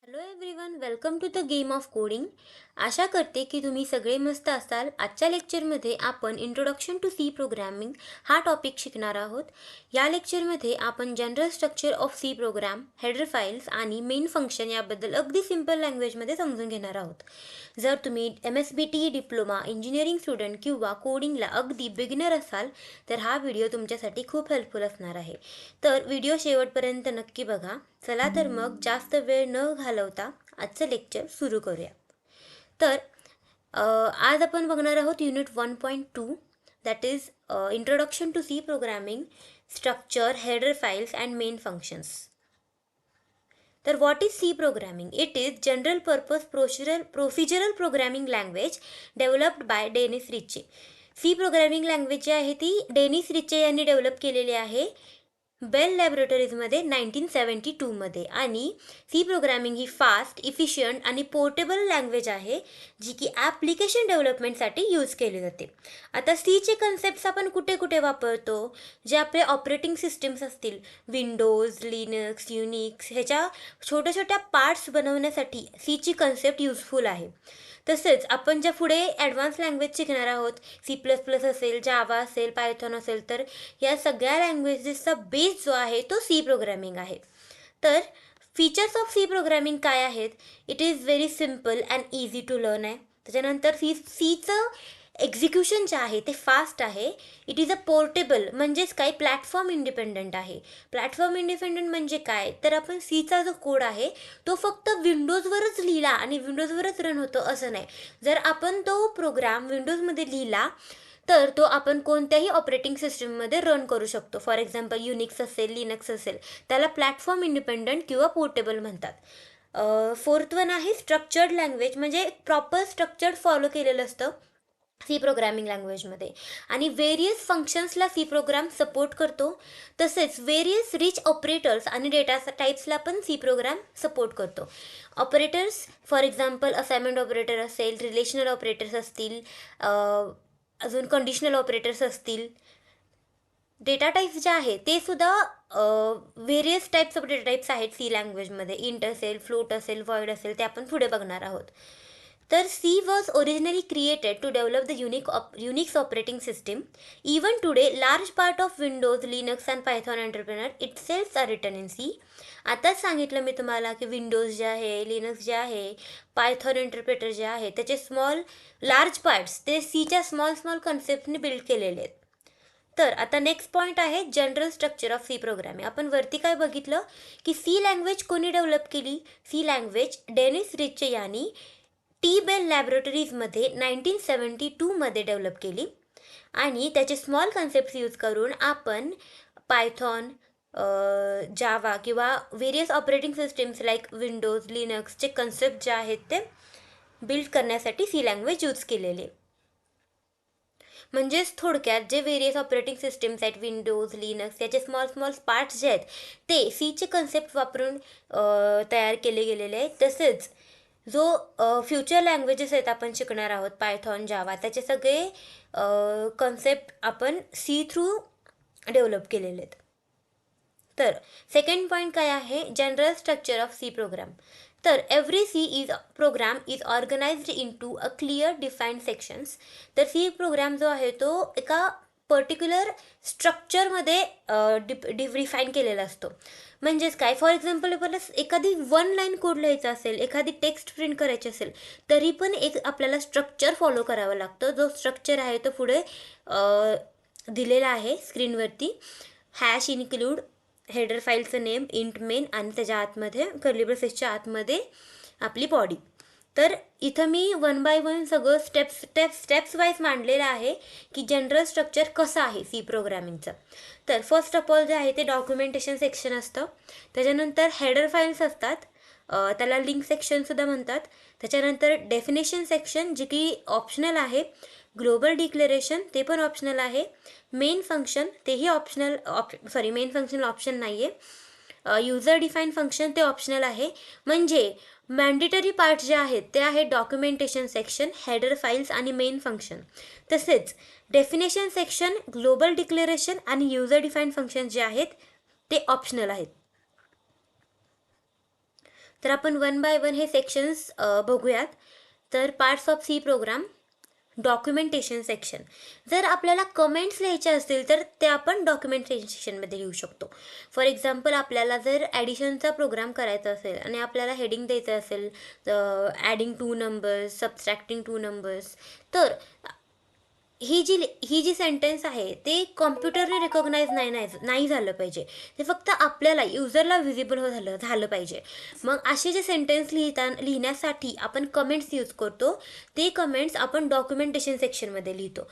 Hello everyone, welcome to the game of coding. आशा करते की तुम्ही सगळे मस्त असाल. आजच्या लेक्चरमध्ये आपण इंट्रोडक्शन टू सी प्रोग्रॅमिंग हा टॉपिक शिकणार आहोत. या लेक्चरमध्ये आपण general structure of C program, header files आणि मेन फंक्शन याबद्दल अगदी सिंपल लँग्वेजमध्ये समजून घेणार आहोत. जर तुम्ही MSBT डिप्लोमा, इंजिनिअरिंग स्टुडंट किंवा कोडिंगला अगदी बिगिनर असाल तर हा व्हिडिओ तुमच्यासाठी खूप हेल्पफुल असणार आहे. तर व्हिडिओ शेवटपर्यंत नक्की बघा. चला तर मग जास्त वेळ न घालवता आजचं लेक्चर सुरू करूया. तर आज आपण बघणार आहोत unit 1.2, that is introduction to C programming, structure, header files and main functions. तर what is C programming? It is general purpose procedural programming language developed by Dennis Ritchie. C programming language जी आहे ती Denis Ritchie यांनी develop केलेली आहे bell लॅबोरेटरीजमध्ये 1972मध्ये. आणि C programming ही fast, efficient आणि पोर्टेबल लँग्वेज आहे जी की ॲप्लिकेशन डेव्हलपमेंटसाठी यूज केली जाते. आता सीचे कन्सेप्ट्स आपण कुठे कुठे वापरतो? जे आपले ऑपरेटिंग सिस्टीम्स असतील, विंडोज, लिनक्स, युनिक्स, ह्याच्या छोट्या छोट्या पार्ट्स बनवण्यासाठी सीची कन्सेप्ट युजफुल आहे. तसेच आपण ज्या पुढे ॲडव्हान्स लँग्वेज शिकणार आहोत, C++ असेल, जावा असेल, पायथॉन असेल, तर या सगळ्या लँग्वेजेसचा बेस जो आहे तो सी प्रोग्रामिंग आहे. तर फीचर्स ऑफ सी प्रोग्रामिंग काय आहेत? It is very simple and easy to learn आहे. त्याच्यानंतर सीचं एक्झिक्युशन जे आहे ते फास्ट आहे. इट इज अ पोर्टेबल, म्हणजेच काय, प्लॅटफॉर्म इंडिपेंडंट आहे. प्लॅटफॉर्म इंडिपेंडंट म्हणजे काय, तर आपण सीचा जो कोड आहे तो फक्त विंडोजवरच लिहिला आणि विंडोजवरच रन होतो असं नाही. जर आपण तो प्रोग्राम विंडोजमध्ये लिहिला तर तो आपण कोणत्याही ऑपरेटिंग सिस्टममध्ये रन करू शकतो. फॉर एक्झाम्पल युनिक्स असेल, लिनक्स असेल, त्याला प्लॅटफॉर्म इंडिपेंडंट किंवा पोर्टेबल म्हणतात. फोर्थ वन आहे स्ट्रक्चर्ड लँग्वेज, म्हणजे प्रॉपर स्ट्रक्चर्ड फॉलो केलेलं असतं सी प्रोग्रामिंग लँग्वेजमध्ये. आणि वेरियस फंक्शन्सला सी प्रोग्राम सपोर्ट करतो. तसेच वेरियस रिच ऑपरेटर्स आणि डेटा टाईप्सला पण सी प्रोग्राम सपोर्ट करतो. Operators for example assignment operator असेल, रिलेशनल ऑपरेटर्स असतील, अजून कंडिशनल ऑपरेटर्स असतील. डेटा टाईप्स जे आहे ते सुद्धा various types of data types आहेत सी लँग्वेजमध्ये. इंट असेल, फ्लोट असेल, व्हॉइड असेल, ते आपण पुढे बघणार आहोत. तर C was originally created to develop the Unix operating system. Even today large part of Windows, Linux and Python interpreter itself are written in C. आताच सांगितलं मी तुम्हाला की विंडोज जे आहे, लिनक्स जे आहे, पायथॉन इंटरप्रेटर जे आहे, त्याचे लार्ज पार्ट्स ते सीच्या स्मॉल कन्सेप्टने बिल्ड केलेले आहेत. तर आता नेक्स्ट पॉईंट आहे general structure of C programming. आपण वरती काय बघितलं की सी लँग्वेज कोणी डेव्हलप केली? सी लँग्वेज डेनिस रिचे यांनी बेल लॅबोरेटरीजमध्ये 1972मध्ये डेव्हलप केली. आणि त्याचे स्मॉल कन्सेप्ट यूज करून आपण पायथॉन, जावा किंवा various operating systems like Windows, लिनक्सचे कन्सेप्ट जे आहेत ते बिल्ड करण्यासाठी सी लँग्वेज यूज केलेले. म्हणजेच थोडक्यात जे व्हेरियस ऑपरेटिंग सिस्टीम्स आहेत, विंडोज, लिनक्स, याचे स्मॉल पार्ट्स जे आहेत ते सीचे कन्सेप्ट वापरून तयार केले गेलेले आहेत. तसेच जो फ्युचर लँग्वेजेस आहेत आपण शिकणार आहोत, पायथॉन, जावा, त्याचे सगळे कन्सेप्ट आपण सी थ्रू डेव्हलप केलेले आहेत. तर सेकंड पॉईंट काय आहे? General structure of C program. तर every C program is organized into a clear defined sections. तर सी प्रोग्राम जो आहे तो एका पर्टिक्युलर स्ट्रक्चरमध्ये डिफाईन केलेला असतो. म्हणजेच काय, फॉर एक्झाम्पल आपल्याला एखादी 1 लाईन कोड लिहायचा असेल, एखादी टेक्स्ट प्रिंट करायची असेल, तरी पण एक आपल्याला स्ट्रक्चर फॉलो करावं लागतं. जो स्ट्रक्चर आहे तो पुढे दिलेला आहे स्क्रीनवरती. हॅश इन्क्लूड, हेडर फाईलचं नेम, इंट मेन, आणि त्याच्या आतमध्ये कर्ली ब्रेसेसच्या आतमध्ये आपली बॉडी. तर इथं मी 1 बाय 1 सगळं स्टेप्स वाईज मांडलेलं आहे की जनरल स्ट्रक्चर कसं आहे सी प्रोग्रामिंगचं. तर फर्स्ट ऑफ ऑल जे आहे ते डॉक्युमेंटेशन सेक्शन असतं. त्याच्यानंतर हेडर फाईल्स असतात, त्याला लिंक सेक्शनसुद्धा म्हणतात. त्याच्यानंतर डेफिनेशन सेक्शन जे की ऑप्शनल आहे. ग्लोबल डिक्लेरेशन ते पण ऑप्शनल आहे. मेन फंक्शन तेही मेन फंक्शन ऑप्शन नाही आहे. युजर डिफाईन फंक्शन ते ऑप्शनल आहे. म्हणजे मॅन्डेटरी पार्ट जे आहेत ते आहे डॉक्युमेंटेशन सेक्शन, हेडर फाईल्स आणि मेन फंक्शन. तसेच डेफिनेशन सेक्शन, ग्लोबल डिक्लेरेशन आणि युजर डिफाईन फंक्शन जे आहेत ते ऑप्शनल आहेत. तर आपण वन बाय वन हे सेक्शन्स बघूयात. तर parts of C program, documentation section. जर आपल्याला कमेंट्स लिहायचे असतील तर ते आपण डॉक्युमेंटेशन सेक्शनमध्ये लिहू शकतो. फॉर एक्झाम्पल, आपल्याला जर ॲडिशनचा प्रोग्राम करायचा असेल आणि आपल्याला हेडिंग द्यायचं असेल ॲडिंग 2 नंबर्स, सबस्ट्रॅक्टिंग 2 नंबर्स, तर ही जी सेंटेन्स आहे ते कॉम्प्युटरने रिकॉग्नाइज नाही झालं पाहिजे. ते फक्त आपल्याला युजरला व्हिजिबल झालं पाहिजे. मग असे जे सेंटेन्स लिहिण्यासाठी आपण कमेंट्स यूज करतो, ते कमेंट्स आपण डॉक्युमेंटेशन सेक्शनमध्ये लिहितो.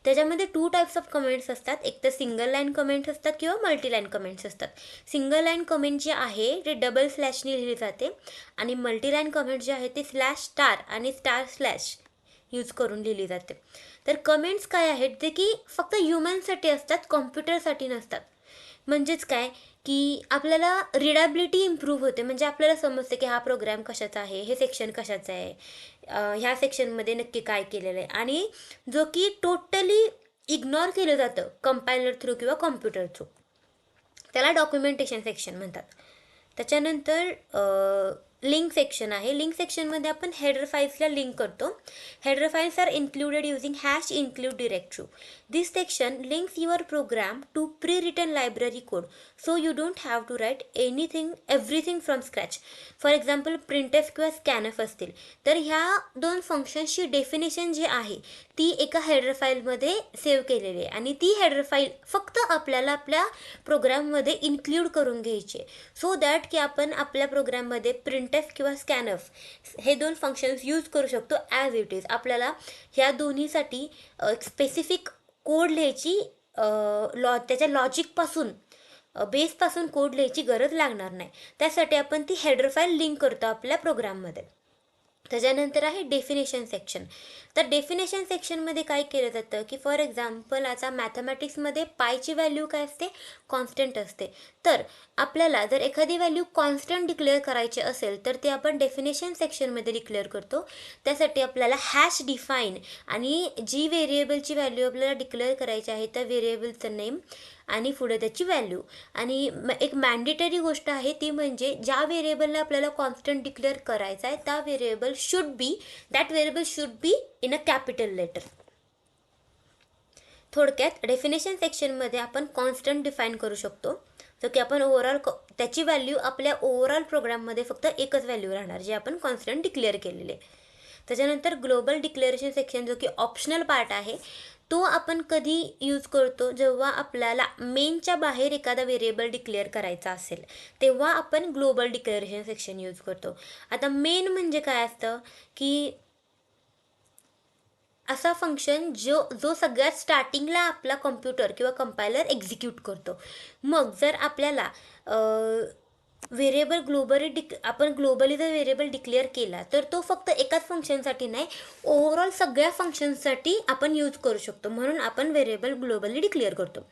त्याच्यामध्ये 2 टाईप्स ऑफ कमेंट्स असतात. एक तर सिंगल लाईन कमेंट्स असतात किंवा मल्टी लाईन कमेंट्स असतात. सिंगल लाईन कमेंट जे आहे ते डबल स्लॅशने लिहिली जाते आणि मल्टी लाईन कमेंट जे आहे ते स्लॅश स्टार आणि स्टार स्लॅश यूज करून लिहिली जाते. तर कमेंट्स काय आहेत ते की फक्त ह्युमनसाठी असतात, कॉम्प्युटरसाठी नसतात. म्हणजेच काय की आपल्याला रिडेबिलिटी इम्प्रूव्ह होते. म्हणजे आपल्याला समजते की हा प्रोग्राम कशाचा आहे, हे सेक्शन कशाचं आहे, ह्या सेक्शनमध्ये नक्की काय केलेलं आहे, आणि जो की टोटली इग्नोर केलं जातं कंपायलर थ्रू किंवा कॉम्प्युटर थ्रू, त्याला डॉक्युमेंटेशन सेक्शन म्हणतात. त्याच्यानंतर लिंक सेक्शन आहे. लिंक सेक्शनमध्ये आपण हेडर फाईल्सला लिंक करतो. Header files are included using #include directory. This section links your program to pre written library code, so you don't have to write everything from scratch. For example, printf किंवा scanf असतील तर ह्या 2 फंक्शन्सची definition जी आहे ती एका header फाईलमध्ये save केलेली आहे आणि ती हेडर फाईल फक्त आपल्याला आपल्या प्रोग्राममध्ये इन्क्ल्यूड करून घ्यायची आहे, सो दॅट की आपण आपल्या प्रोग्राममध्ये प्रिंटएफ किंवा स्कॅनएफ हे 2 फंक्शन्स यूज करू शकतो ॲज इट इज. आपल्याला ह्या दोन्हीसाठी एक स्पेसिफिक कोड लिहायची, त्याच्या लॉजिकपासून बेसपासून कोड लिहायची गरज लागणार नाही. त्यासाठी आपण ती हेडर फाईल लिंक करतो आपल्या प्रोग्राममध्ये. त्याच्यानंतर आहे डेफिनेशन सेक्शन. तर डेफिनेशन सेक्शनमध्ये काय केलं जातं की फॉर एक्झाम्पल, आता मॅथमॅटिक्समध्ये पायची व्हॅल्यू काय असते, कॉन्स्टंट असते. तर आपल्याला जर एखादी व्हॅल्यू कॉन्स्टंट डिक्लेअर करायची असेल तर ते आपण डेफिनेशन सेक्शनमध्ये डिक्लेअर करतो. त्यासाठी आपल्याला #define आणि जी व्हेरिएबलची व्हॅल्यू आपल्याला डिक्लेअर करायची आहे त्या व्हेरिएबलचं नेम आणि पुढे त्याची व्हॅल्यू. आणि एक मॅन्डेटरी गोष्ट आहे ती म्हणजे ज्या व्हेरिएबलला आपल्याला कॉन्स्टंट डिक्लेअर करायचा आहे that variable should be in a capital letter. थोडक्यात डेफिनेशन सेक्शनमध्ये आपण कॉन्स्टंट डिफाईन करू शकतो, जो की आपण त्याची व्हॅल्यू आपल्या ओव्हरऑल प्रोग्राममध्ये फक्त एकच व्हॅल्यू राहणार जे आपण कॉन्स्टंट डिक्लेअर केलेले. त्याच्यानंतर ग्लोबल डिक्लेरेशन सेक्शन, जो की ऑप्शनल पार्ट आहे, तो आपण कधी यूज करतो जेव्हा आपल्याला मेनच्या बाहेर एखादा व्हेरिएबल डिक्लेअर करायचा असेल तेव्हा आपण ग्लोबल डिक्लेरेशन सेक्शन यूज करतो. आता मेन म्हणजे काय असतं की असा फंक्शन जो सगळ्यात स्टार्टिंगला आपला कॉम्प्युटर किंवा कंपायलर एक्झिक्यूट करतो. मग जर आपल्याला व्हेरिएबल आपण ग्लोबली जर व्हेरिएबल डिक्लेअर केला तर तो फक्त एकाच फंक्शनसाठी नाही, ओव्हरऑल सगळ्या फंक्शन्ससाठी आपण यूज करू शकतो. म्हणून आपण व्हेरिएबल ग्लोबली डिक्लेअर करतो.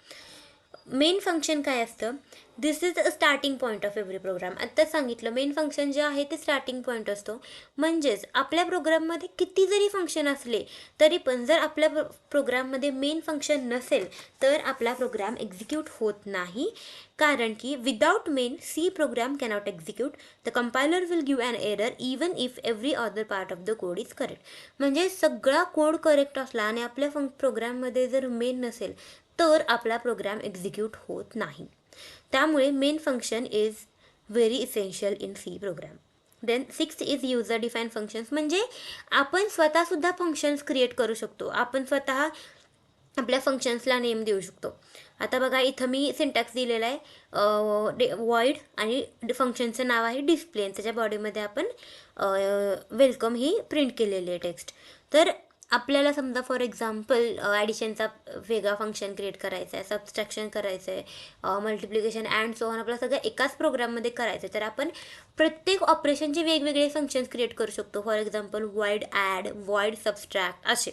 मेन फंक्शन काय असतं, this is a starting point of every program. आत्ताच सांगितलं, मेन फंक्शन जे आहे ते स्टार्टिंग पॉईंट असतो. म्हणजेच आपल्या प्रोग्राममध्ये किती जरी फंक्शन असले तरी पण जर आपल्या प्रोग्राममध्ये मेन फंक्शन नसेल तर आपला प्रोग्राम एक्झिक्यूट होत नाही. कारण की without main C program cannot execute. The compiler will give an error even if every other part of the code is correct. म्हणजे सगळा कोड करेक्ट असला आणि आपल्या प्रोग्राममध्ये जर मेन नसेल तर आपला प्रोग्राम एक्झिक्यूट होत नाही. त्यामुळे main function is very essential in C program. Then 6 is user define functions. म्हणजे आपण स्वतःसुद्धा फंक्शन्स क्रिएट करू शकतो. आपण स्वतः आपल्या फंक्शन्सला नेम देऊ शकतो. आता बघा, इथं मी सिंटॅक्स दिलेला आहे, वॉइड आणि फंक्शनचं नाव आहे डिस्प्ले. त्याच्या बॉडीमध्ये आपण वेलकम ही प्रिंट केलेली आहे टेक्स्ट. तर आपल्याला समजा फॉर एक्झाम्पल ॲडिशनचा वेगळा फंक्शन क्रिएट करायचा आहे, सबस्ट्रॅक्शन करायचं आहे, मल्टिप्लिकेशन अँड सो ऑन आपल्याला सगळं एकाच प्रोग्राममध्ये करायचं आहे, तर आपण प्रत्येक ऑपरेशनचे वेगवेगळे फंक्शन्स क्रिएट करू शकतो. For example void add, void subtract असे.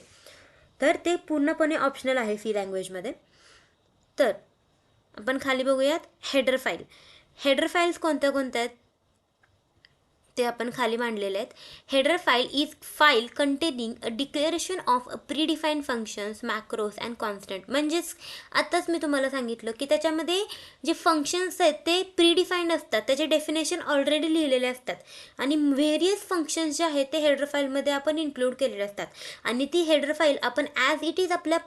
तर ते पूर्णपणे ऑप्शनल आहे सी लँग्वेजमध्ये. तर आपण खाली बघूयात हेडर फाईल. हेडर फाईल्स कोणत्या आहेत, ते आपण खाली मांडलेले आहेत. Header file is file containing a declaration of a predefined functions, macros and constant. म्हणजेच आत्ताच मी तुम्हाला सांगितलं की त्याच्यामध्ये जे फंक्शन्स आहेत ते प्रीडिफाईंड असतात, त्याचे डेफिनेशन ऑलरेडी लिहिलेले असतात आणि व्हेरियस फंक्शन्स जे आहेत ते हेडर फाईलमध्ये आपण इन्क्लूड केलेले असतात आणि ती हेडर फाईल आपण ॲज इट इज आपल्या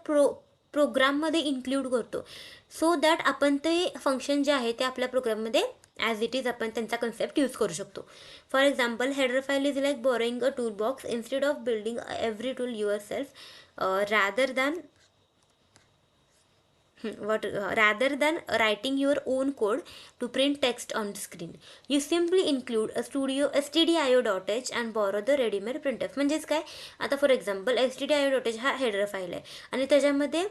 प्रोग्राममध्ये इन्क्लूड करतो, सो दॅट आपण ते फंक्शन जे आहे ते आपल्या प्रोग्राममध्ये ॲज इट इज आपण त्यांचा कन्सेप्ट यूज करू शकतो. For example, header file is like borrowing a tool box instead of building every tool your self rather than writing your own code to print text on the screen. You simply include a stdio.h and borrow the ready-made printf. म्हणजेच काय, आता for example stdio.h हा header file आहे आणि त्याच्यामध्ये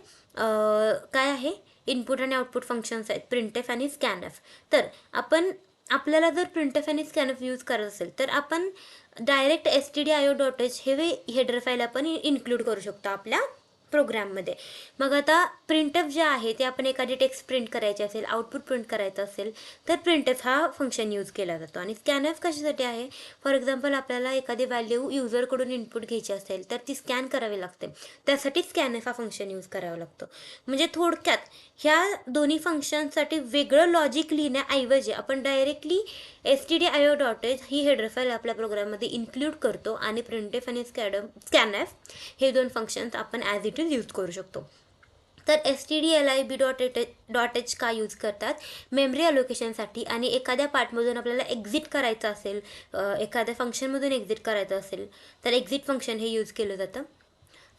काय आहे, input आणि आउटपुट फंक्शन्स आहेत, प्रिंटफ आणि स्कॅनफ. तर आपल्याला जर प्रिंटफ आणि स्कॅनफ यूज करत असेल तर आपण डायरेक्ट stdio.h हे हेडर फाईल आपण इन्क्लूड करू शकतो आपल्या प्रोग्राममध्ये. मग आता प्रिंटफ जे आहे ते आपण एखादी टेक्स्ट प्रिंट करायची असेल, आउटपुट प्रिंट करायचं असेल तर प्रिंटफ हा फंक्शन यूज केला जातो. आणि स्कॅनफ कशासाठी आहे, फॉर एक्झाम्पल आपल्याला एखादी व्हॅल्यू युजरकडून इनपुट घ्यायची असेल तर ती स्कॅन करावी लागते, त्यासाठी स्कॅनफ हा फंक्शन यूज करावा लागतो. म्हणजे थोडक्यात ह्या दोन्ही फंक्शनसाठी वेगळं लॉजिक लिहिण्याऐवजी आपण डायरेक्टली stdio.h ही हेडर फाईल आपल्या प्रोग्राममध्ये इन्क्लूड करतो आणि प्रिंटफ आणि स्कॅनफ हे दोन फंक्शन्स आपण ॲज इट इज यूज करू शकतो. तर stdlib.h का यूज करतात, मेमरी अलोकेशनसाठी आणि एखाद्या पार्टमधून आपल्याला एक्झिट करायचं असेल, एखाद्या फंक्शनमधून एक्झिट करायचं असेल तर एक्झिट फंक्शन हे यूज केलं जातं.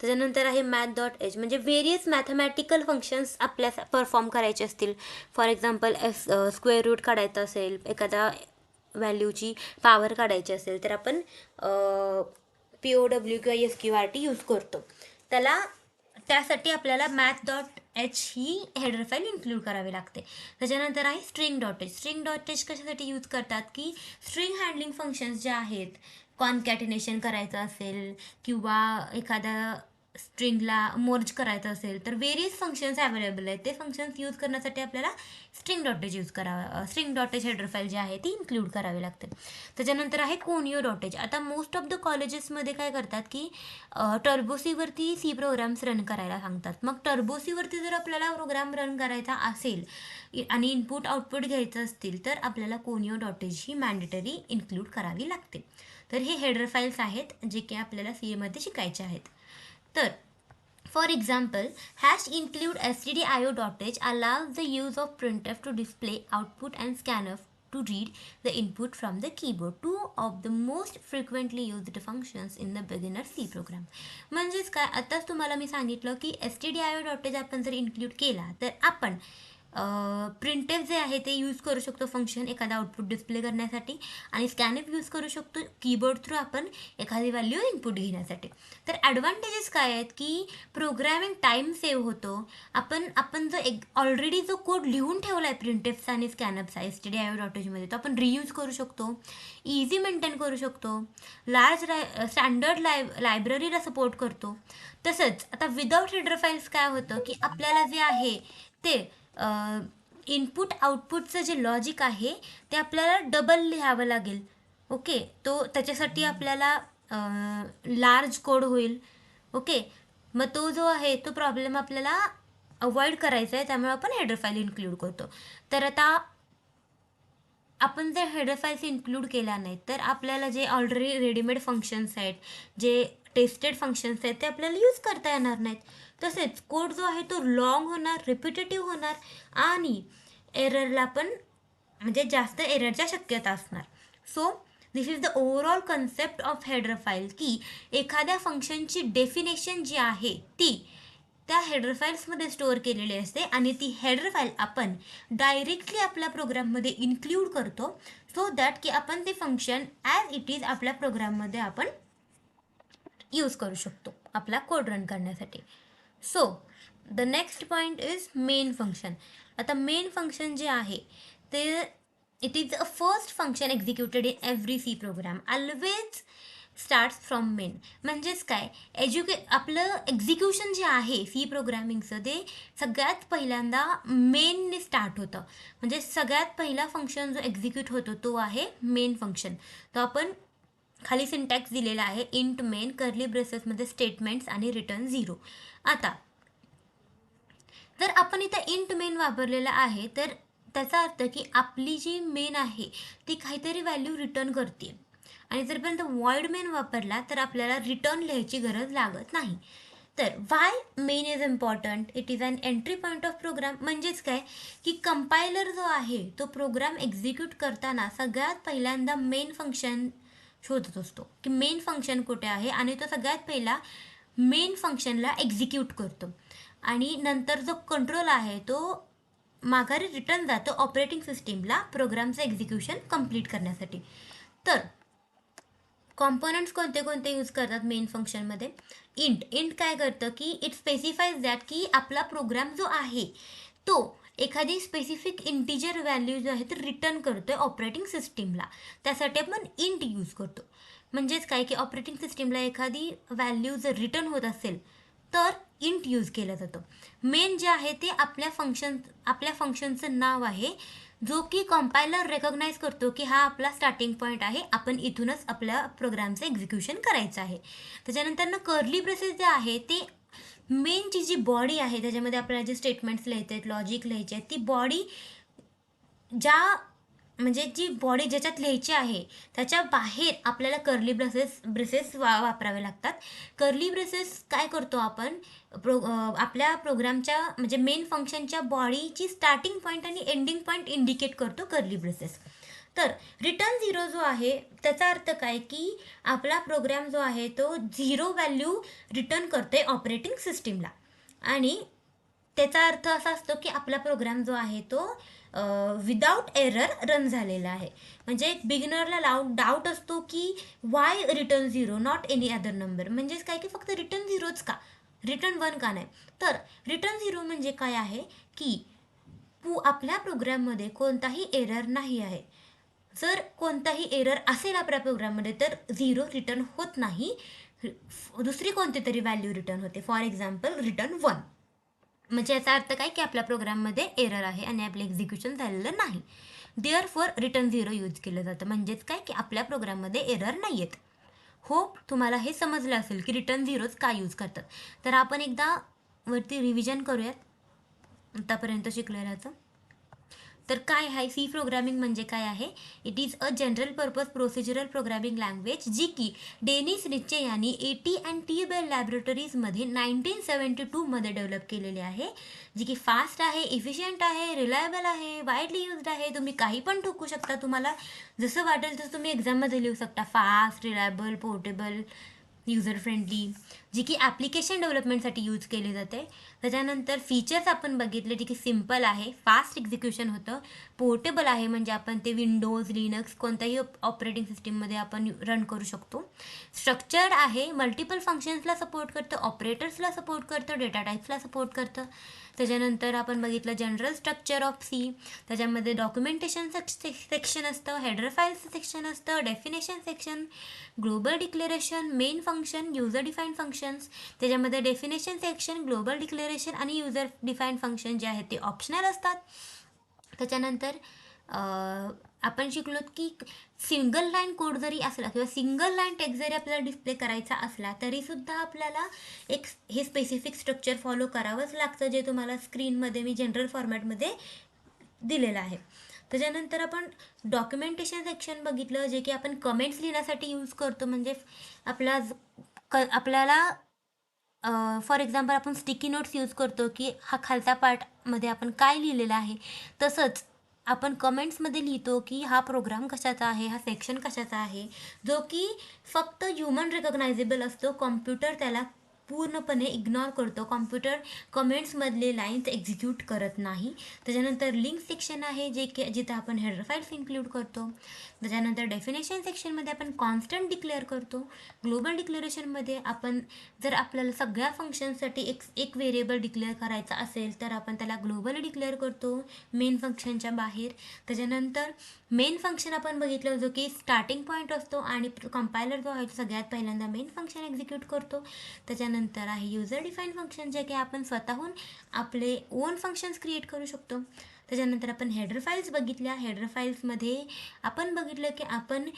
त्याच्यानंतर आहे math.h, म्हणजे व्हेरियस मॅथमॅटिकल फंक्शन्स आपल्या परफॉर्म करायचे असतील, फॉर एक्झाम्पल स्क्वेअर रूट काढायचं असेल, एखाद्या व्हॅल्यूची पॉवर काढायची असेल तर आपण POW किंवा SQRT यूज करतो. त्यासाठी आपल्याला math.h ही हेडर फाईल इन्क्लूड करावी लागते. त्याच्यानंतर आहे string.h. string.h कशासाठी यूज करतात की स्ट्रिंग हँडलिंग फंक्शन्स जे आहेत, कॉन्कॅटिनेशन करायचं असेल किंवा एखाद्या स्ट्रिंगला मर्ज करायचं असेल तर व्हेरियस फंक्शन्स अवेलेबल आहेत, ते फंक्शन्स यूज करण्यासाठी आपल्याला स्ट्रिंग.h हेडर फाईल जी आहे ती इन्क्लूड करावी लागते. त्याच्यानंतर आहे conio.h. आता मोस्ट ऑफ द कॉलेजेसमध्ये काय करतात की टर्बोसीवरती सी प्रोग्राम्स रन करायला सांगतात. मग टर्बोसीवरती जर आपल्याला प्रोग्राम रन करायचा असेल आणि इनपुट आउटपुट घ्यायचं असतील तर आपल्याला conio.h ही मॅन्डेटरी इन्क्लूड करावी लागते. तर हे हेडर फाईल्स आहेत जे की आपल्याला सीएमध्ये शिकायचे आहेत. तर for example, #include stdio.h allows the use of printf to display output and scanf to read the input from the keyboard, two of the most frequently used functions in the beginner C program. म्हणजेच काय, आताच तुम्हाला मी सांगितलं की stdio.h आपण जर include केला तर आपण प्रिंटफ जे आहे ते यूज करू शकतो फंक्शन एखादा आउटपुट डिस्प्ले करण्यासाठी आणि स्कॅनफ यूज करू शकतो कीबोर्ड थ्रू आपण एखादी व्हॅल्यू इनपुट घेण्यासाठी. तर ॲडव्हान्टेजेस काय आहेत की प्रोग्रॅमिंग टाईम सेव्ह होतो. आपण जो ऑलरेडी जो कोड लिहून ठेवला आहे प्रिंटफचा आणि स्कॅनफचा stdio.h मध्ये तो आपण रियूज करू शकतो, इझी मेंटेन करू शकतो, स्टँडर्ड लायब्ररीला सपोर्ट करतो. तसंच आता विदाऊट हेडर फाईल्स काय होतं की आपल्याला जे आहे ते इनपुट आउटपुटचं जे लॉजिक आहे ते आपल्याला डबल लिहावं लागेल. ओके, त्याच्यासाठी आपल्याला लार्ज कोड होईल. ओके, मग तो जो आहे तो प्रॉब्लेम आपल्याला अवॉइड करायचा आहे, त्यामुळे आपण हेडर फाईल इन्क्लूड करतो. तर आता आपण जर हेडर फाईल्स इन्क्लूड केल्या नाहीत तर आपल्याला जे ऑलरेडी रेडीमेड फंक्शन्स आहेत, जे टेस्टेड फंक्शन्स आहेत ते आपल्याला यूज करता येणार नाहीत. तसेच कोड जो आहे तो लॉंग होणार, रिपिटेटिव्ह होणार आणि एररला पण म्हणजे जास्त एररच्या शक्यता असणार. So this is the overall concept of header file की एखाद्या फंक्शनची डेफिनेशन जी आहे ती त्या हेडर फाईल्समध्ये स्टोअर केलेली असते आणि ती हेडर फाईल आपण डायरेक्टली आपल्या प्रोग्राममध्ये इन्क्लूड करतो, सो दॅट की आपण ते फंक्शन ॲज इट इज आपल्या प्रोग्राममध्ये आपण यूज करू शकतो आपला कोड रन करण्यासाठी. So the next point is main function. आता मेन फंक्शन जे आहे ते it is a first function executed in every C program. Always starts from main. म्हणजेच काय, आपलं एक्झिक्युशन जे आहे सी प्रोग्रॅमिंगचं ते सगळ्यात पहिल्यांदा मेनने स्टार्ट होतं. म्हणजे सगळ्यात पहिला फंक्शन जो एक्झिक्यूट होतो तो आहे मेन फंक्शन. तो आपण खाली सिंटॅक्स दिलेला आहे, इंट मेन कर्ली ब्रेसेसमध्ये स्टेटमेंट्स आणि रिटर्न 0. आता जर आपण इथं इंट मेन वापरलेला आहे तर त्याचा अर्थ की आपली जी मेन आहे ती काहीतरी व्हॅल्यू रिटर्न करते. आणि जर पर्यंत वॉइड मेन वापरला तर आपल्याला रिटर्न लिहायची गरज लागत नाही. तर why main is important, it is an entry point of program. म्हणजेच काय की कंपायलर जो आहे तो प्रोग्राम एक्झिक्यूट करताना सगळ्यात पहिल्यांदा मेन फंक्शन शोधत असतो की मेन फंक्शन कुठे आहे, आणि तो सगळ्यात पहिला मेन फंक्शनला एक्झिक्यूट करतो. आणि नंतर जो कंट्रोल आहे तो माघारी रिटर्न जातो ऑपरेटिंग सिस्टीमला प्रोग्रामचं एक्झिक्युशन कंप्लीट करण्यासाठी. तर कॉम्पोनंट्स कोणते कोणते यूज करतात मेन फंक्शनमध्ये? इंट काय करतं की इट स्पेसिफाईज दॅट की आपला प्रोग्राम जो आहे तो एखादी स्पेसिफिक इंटिजर व्हॅल्यू जो आहे तो रिटर्न करतोय ऑपरेटिंग सिस्टीमला. त्यासाठी आपण इंट यूज करतो. म्हणजेच काय की ऑपरेटिंग सिस्टीमला एखादी व्हॅल्यू जर रिटर्न होत असेल तर इंट यूज केलं जातं. मेन जे आहे ते आपल्या फंक्शनचं नाव आहे, जो की कंपायलर रेकॉग्नाइज करतो की हा आपला स्टार्टिंग पॉईंट आहे, आपण इथूनच आपल्या प्रोग्रामचं एक्झिक्युशन करायचं आहे. त्याच्यानंतर ना कर्ली ब्रेसेस जे आहे ते मेनची जी बॉडी आहे त्याच्यामध्ये आपल्याला जे स्टेटमेंट्स लिहायचे आहेत, लॉजिक लिहायचे आहेत, ती बॉडी ज्या म्हणजे जी बॉडी ज्याच्यात लिहायची आहे त्याच्या बाहेर आपल्याला कर्ली ब्रेसेस वापरावे लागतात. कर्ली ब्रेसेस काय करतो आपण आपल्या प्रोग्रामच्या म्हणजे मेन फंक्शनच्या बॉडीची स्टार्टिंग पॉईंट आणि एंडिंग पॉईंट इंडिकेट करतो कर्ली ब्रेसेस. तर रिटर्न 0 जो आहे त्याचा अर्थ काय की आपला प्रोग्राम जो आहे तो 0 व्हॅल्यू रिटर्न करतोय ऑपरेटिंग सिस्टीमला. आणि त्याचा अर्थ असा असतो की आपला प्रोग्राम जो आहे तो विदाउट एरर रन झालेला आहे. म्हणजे बिगिनरला डाऊट असतो की Y return 0 not any other number. म्हणजेच काय की फक्त रिटर्न 0च का, रिटर्न 1 का नाही? तर रिटर्न 0 म्हणजे काय आहे की आपल्या प्रोग्राममध्ये कोणताही एरर नाही आहे. जर कोणताही एरर असेल आपल्या प्रोग्राममध्ये तर 0 रिटर्न होत नाही, दुसरी कोणती तरी व्हॅल्यू रिटर्न होते. For example return 1. म्हणजे याचा अर्थ काय की आपल्या प्रोग्राममध्ये एरर आहे आणि आपलं एक्झिक्युशन झालेलं नाही. देअर फॉर रिटर्न 0 यूज केलं जातं. म्हणजेच काय की आपल्या प्रोग्राममध्ये एरर नाही आहेत. होप तुम्हाला हे समजलं असेल की रिटर्न 0च का यूज करतात. तर आपण एकदा वरती रिव्हिजन करूयात आतापर्यंत शिकलेल्याचं. तर काय आहे सी प्रोग्रामिंग म्हणजे काय आहे? It is a general purpose procedural programming language जी की डेनिस रिचे यांनी एटी अँड टी बेल लॅबोरेटरीजमध्ये 1972मध्ये डेव्हलप केलेली आहे. जी की फास्ट आहे, इफिशियंट आहे, रिलायबल आहे, वाईडली युज्ड आहे. तुम्ही काही पण ठोकू शकता, तुम्हाला जसं वाटेल तसं तुम्ही एक्झाममध्ये लिहू शकता. Fast, reliable, portable, user friendly, जी की ॲप्लिकेशन डेव्हलपमेंटसाठी यूज केली जाते. त्याच्यानंतर फीचर्स आपण बघितले जे की सिम्पल आहे, फास्ट एक्झिक्युशन होतं, पोर्टेबल आहे म्हणजे आपण ते विंडोज, लिनक्स कोणत्याही ऑपरेटिंग सिस्टीममध्ये आपण रन करू शकतो. स्ट्रक्चर्ड आहे, मल्टिपल फंक्शन्सला सपोर्ट करतं, ऑपरेटर्सला सपोर्ट करतं, डेटा टाईप्सला सपोर्ट करतं. त्याच्यानंतर आपण बघितलं जनरल स्ट्रक्चर ऑफ सी, त्याच्यामध्ये डॉक्युमेंटेशन सेक्शन असतं, हेडर फाईल्सचं सेक्शन असतं, definition section, global declaration, main function, user defined functions. त्याच्यामध्ये डेफिनेशन सेक्शन, ग्लोबल डिक्लेरेशन आणि युजर डिफाईन्ड फंक्शन जे आहेत ते ऑप्शनल असतात. त्याच्यानंतर आपण शिकलो की सिंगल लाईन कोड जरी असला किंवा सिंगल लाईन टेक्स्ट जरी आपल्याला डिस्प्ले करायचा असला तरीसुद्धा आपल्याला एक हे स्पेसिफिक स्ट्रक्चर फॉलो करावंच लागतं, जे तुम्हाला स्क्रीनमध्ये मी जनरल फॉर्मॅटमध्ये दिलेलं आहे. त्याच्यानंतर आपण डॉक्युमेंटेशन सेक्शन बघितलं, जे की आपण कमेंट्स लिहिण्यासाठी यूज करतो. म्हणजे आपल्याला फॉर एक्झाम्पल आपण स्टिकी नोट्स यूज करतो की हा खालचा पार्टमध्ये आपण काय लिहिलेलं आहे, तसंच आपण कमेंट्समध्ये लिहितो की हा प्रोग्राम कशाचा आहे, हा सेक्शन कशाचा आहे, जो की फक्त ह्युमन रिकग्नायझेबल असतो. कॉम्प्युटर त्याला पूर्णपणे इग्नोर करतो. कॉम्प्युटर कमेंट्समधले लाईन्स एक्झिक्यूट करत नाही. त्याच्यानंतर लिंक सेक्शन आहे जिथं आपण हेडर फाईल्स इन्क्लूड करतो. त्याच्यानंतर डेफिनेशन सेक्शनमध्ये आपण कॉन्स्टंट डिक्लेअर करतो. ग्लोबल डिक्लेरेशनमध्ये आपण जर आपल्याला सगळ्या फंक्शनसाठी एक व्हेरिएबल डिक्लेअर करायचा असेल तर आपण त्याला ग्लोबल डिक्लेअर करतो मेन फंक्शनच्या बाहेर. त्याच्यानंतर मेन फंक्शन आपण बघितलं जो की स्टार्टिंग पॉईंट असतो आणि कंपायलर जो आहे तो सगळ्यात पहिल्यांदा मेन फंक्शन एक्झिक्यूट करतो. त्याच्यानंतर आहे युजर डिफाईन फंक्शन जे की आपण स्वतःहून आपले ओन फंक्शन्स क्रिएट करू शकतो. त्याच्यानंतर आपण हेडर फाईल्स बघितल्या. हेडर फाईल्समध्ये आपण बघितलं की आपण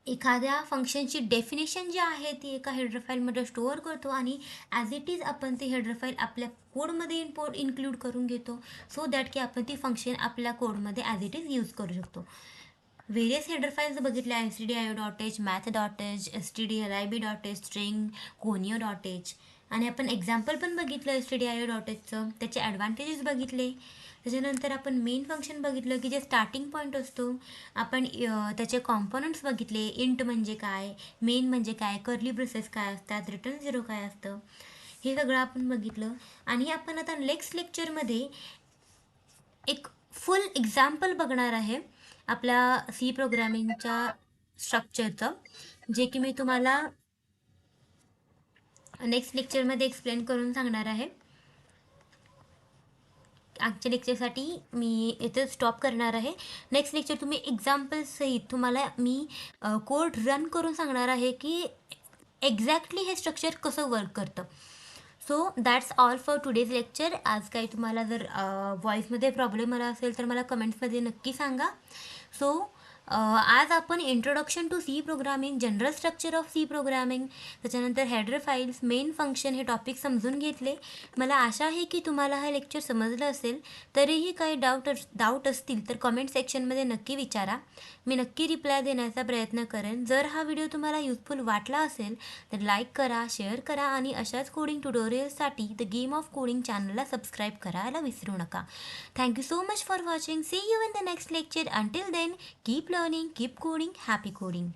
एखाद्या फंक्शनची डेफिनेशन जी आहे ती एका हेडर फाईलमध्ये स्टोअर करतो आणि ॲज इट इज आपण ती हेडर फाईल आपल्या कोडमध्ये इन्क्लूड करून घेतो सो दॅट की आपण ती फंक्शन आपल्या कोडमध्ये ॲज इट इज यूज करू शकतो. व्हेरियस हेडर फाईल्स बघितल्या stdio.h, math.h, stdlib.h, string, conio.h आणि आपण एक्झाम्पल पण बघितलं stdio.hचं, त्याचे ॲडव्हान्टेजेस बघितले. त्याच्यानंतर आपण मेन फंक्शन बघितलं की जे स्टार्टिंग पॉईंट असतो. आपण त्याचे कॉम्पोनंट्स बघितले. इंट म्हणजे काय, मेन म्हणजे काय, कर्ली ब्रेसेस काय असतात, रिटर्न 0 काय असतं, हे सगळं आपण बघितलं. आणि आपण आता नेक्स्ट लेक्चरमध्ये एक फुल एक्झाम्पल बघणार आहे आपल्या सी प्रोग्रॅमिंगच्या स्ट्रक्चरचं, जे की मी तुम्हाला नेक्स्ट लेक्चरमध्ये एक्सप्लेन करून सांगणार आहे. आजच्या लेक्चरसाठी मी इथे स्टॉप करणार आहे. नेक्स्ट लेक्चर तुम्ही एक्झाम्पल्ससहित तुम्हाला मी कोड रन करून सांगणार आहे की एक्झॅक्टली हे स्ट्रक्चर कसं वर्क करतं. So that's all for today's lecture. आज काही तुम्हाला जर व्हॉईसमध्ये प्रॉब्लेम आला असेल तर मला कमेंट्समध्ये नक्की सांगा. सो आज आपण introduction to C programming, general structure of C programming, त्याच्यानंतर हेडर फाईल्स, मेन फंक्शन हे टॉपिक समजून घेतले. मला आशा आहे की तुम्हाला हा लेक्चर समजलं असेल. तरीही काही डाऊट असतील तर कमेंट सेक्शनमध्ये नक्की विचारा. मी नक्की रिप्लाय देण्याचा प्रयत्न करेन. जर हा व्हिडिओ तुम्हाला युजफुल वाटला असेल तर लाईक करा, शेअर करा आणि अशाच कोडिंग ट्युटोरियल्ससाठी द गेम ऑफ कोडिंग चॅनलला सबस्क्राईब करायला विसरू नका. Thank you so much for watching. See you in the next lecture. Until then, keep learning, keep coding, happy coding.